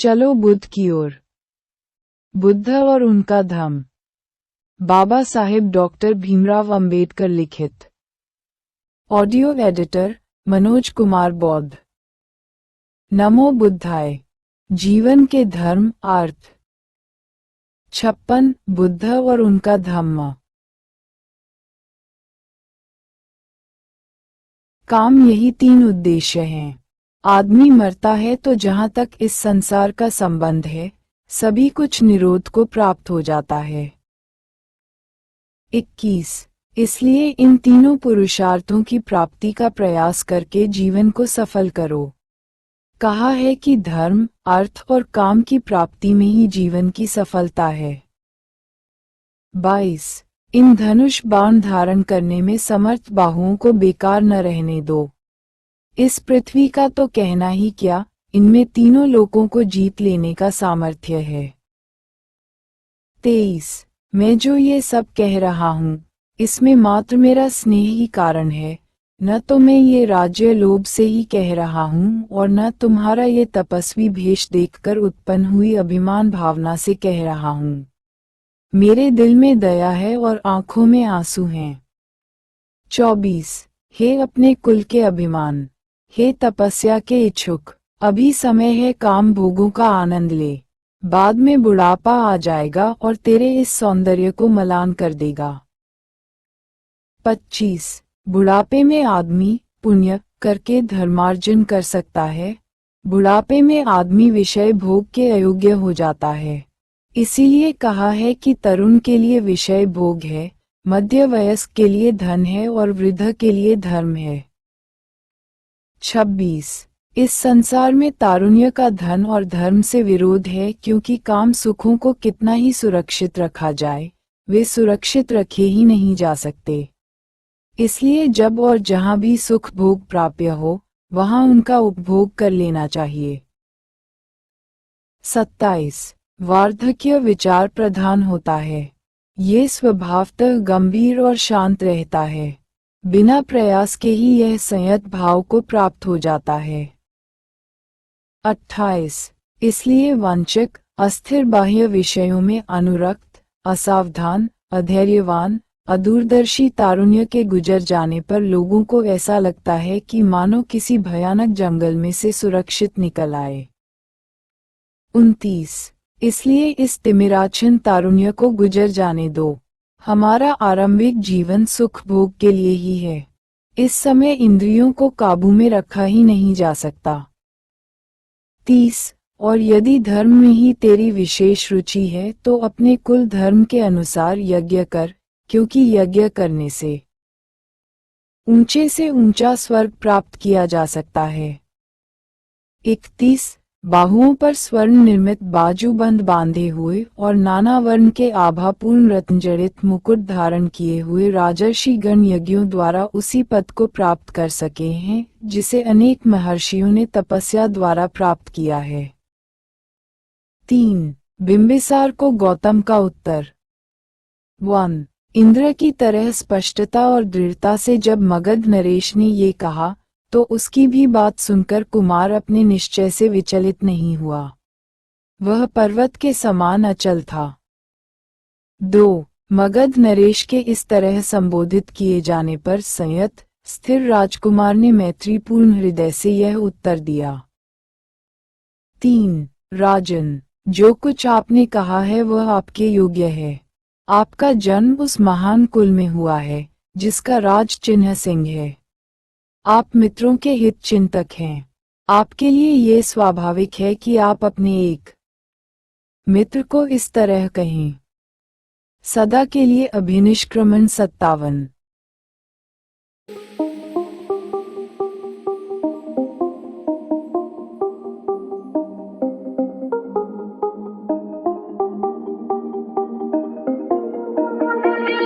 चलो बुद्ध की ओर। बुद्ध और उनका धम्म। बाबा साहेब डॉक्टर भीमराव अंबेडकर लिखित। ऑडियो एडिटर मनोज कुमार बौद्ध। नमो बुद्धाय। जीवन के धर्म अर्थ। 56 बुद्ध और उनका धम्म। काम यही 3 उद्देश्य हैं। आदमी मरता है तो जहाँ तक इस संसार का संबंध है, सभी कुछ निरोध को प्राप्त हो जाता है। 21 इसलिए इन तीनों पुरुषार्थों की प्राप्ति का प्रयास करके जीवन को सफल करो। कहा है कि धर्म, अर्थ और काम की प्राप्ति में ही जीवन की सफलता है। 22 इन धनुष बाण धारण करने में समर्थ बाहुओं को बेकार न रहने दो। इस पृथ्वी का तो कहना ही क्या, इनमें तीनों लोकों को जीत लेने का सामर्थ्य है। 23 मैं जो ये सब कह रहा हूँ, इसमें मात्र मेरा स्नेह ही कारण है, न तो मैं ये राज्य लोभ से ही कह रहा हूँ और न तुम्हारा ये तपस्वी भेष देखकर उत्पन्न हुई अभिमान भावना से कह रहा हूँ। मेरे दिल में दया है और आंखों में आंसू हैं। 24 हे अपने कुल के अभिमान, हे तपस्या के इच्छुक, अभी समय है काम भोगों का आनंद ले, बाद में बुढ़ापा आ जाएगा और तेरे इस सौंदर्य को मलान कर देगा। 25 बुढ़ापे में आदमी पुण्य करके धर्मार्जन कर सकता है, बुढ़ापे में आदमी विषय भोग के अयोग्य हो जाता है। इसीलिए कहा है कि तरुण के लिए विषय भोग है, मध्य वयस्क के लिए धन है और वृद्ध के लिए धर्म है। 26 इस संसार में तारुण्य का धन और धर्म से विरोध है, क्योंकि काम सुखों को कितना ही सुरक्षित रखा जाए, वे सुरक्षित रखे ही नहीं जा सकते। इसलिए जब और जहाँ भी सुख भोग प्राप्य हो, वहाँ उनका उपभोग कर लेना चाहिए। 27 वार्धक्य विचार प्रधान होता है। ये स्वभावतः गंभीर और शांत रहता है। बिना प्रयास के ही यह संयत भाव को प्राप्त हो जाता है। 28 इसलिए वांछक, अस्थिर बाह्य विषयों में अनुरक्त, असावधान, अधैर्यवान, अदूरदर्शी तारुण्य के गुजर जाने पर लोगों को ऐसा लगता है कि मानो किसी भयानक जंगल में से सुरक्षित निकल आए। 29 इसलिए इस तिमिराच्छिन्न तारुण्य को गुजर जाने दो। हमारा आरंभिक जीवन सुख भोग के लिए ही है। इस समय इंद्रियों को काबू में रखा ही नहीं जा सकता। 30 और यदि धर्म में ही तेरी विशेष रुचि है तो अपने कुल धर्म के अनुसार यज्ञ कर, क्योंकि यज्ञ करने से ऊंचा स्वर्ग प्राप्त किया जा सकता है। 31 बाहुओं पर स्वर्ण निर्मित बाजूबंद बांधे हुए और नाना वर्ण के आभापूर्ण रत्नजड़ित मुकुट धारण किए हुए राजर्षि गण यज्ञों द्वारा उसी पद को प्राप्त कर सके हैं, जिसे अनेक महर्षियों ने तपस्या द्वारा प्राप्त किया है। 3 बिंबिसार को गौतम का उत्तर। 1 इंद्र की तरह स्पष्टता और दृढ़ता से जब मगध नरेश ने ये कहा, तो उसकी भी बात सुनकर कुमार अपने निश्चय से विचलित नहीं हुआ। वह पर्वत के समान अचल था। 2 मगध नरेश के इस तरह संबोधित किए जाने पर संयत, स्थिर राजकुमार ने मैत्रीपूर्ण हृदय से यह उत्तर दिया। 3 राजन, जो कुछ आपने कहा है वह आपके योग्य है। आपका जन्म उस महान कुल में हुआ है, जिसका राज चिन्ह सिंह है। आप मित्रों के हित चिंतक हैं। आपके लिए ये स्वाभाविक है कि आप अपने एक मित्र को इस तरह कहें। सदा के लिए अभिनिष्क्रमण 57।